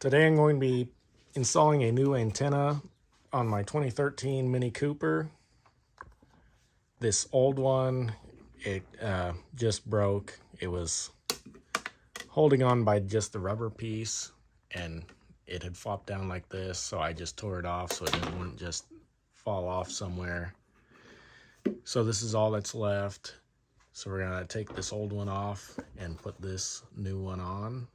Today I'm going to be installing a new antenna on my 2013 Mini Cooper. This old one, it just broke. It was holding on by just the rubber piece and it had flopped down like this, so I just tore it off so it wouldn't just fall off somewhere. So this is all that's left. So we're gonna take this old one off and put this new one on.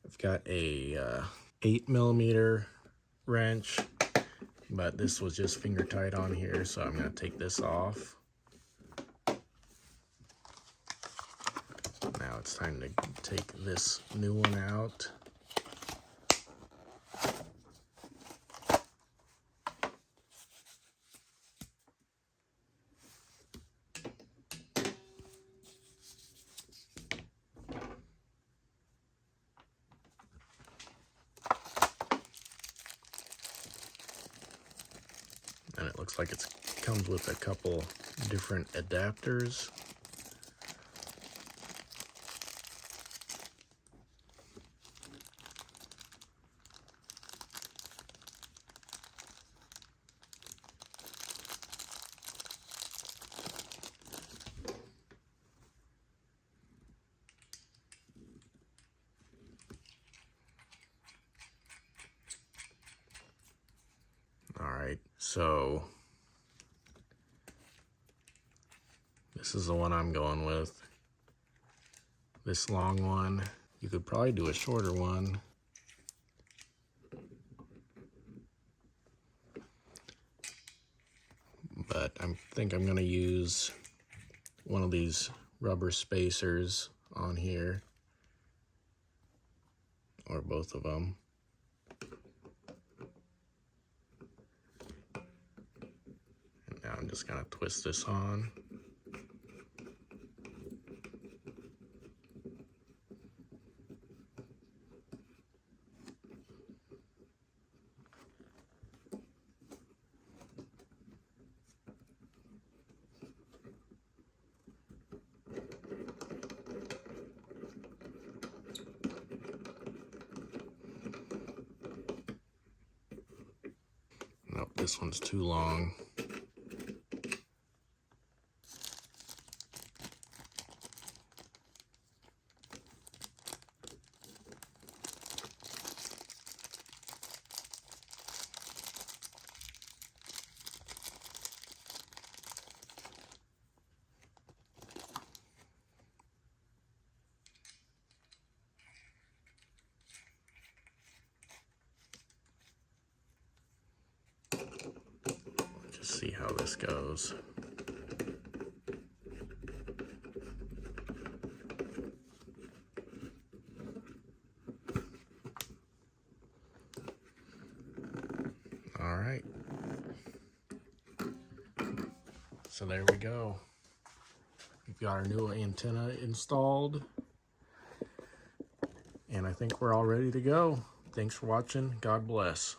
I've got a 8mm wrench, but this was just finger tight on here, so I'm gonna take this off. Now it's time to take this new one out. And it looks like it comes with a couple different adapters. Alright, so this is the one I'm going with. This long one. You could probably do a shorter one. But I think I'm going to use one of these rubber spacers on here. Or both of them. And now I'm just going to twist this on. Nope, this one's too long. Just see how this goes. All right. So there we go. We've got our new antenna installed. And I think we're all ready to go. Thanks for watching. God bless.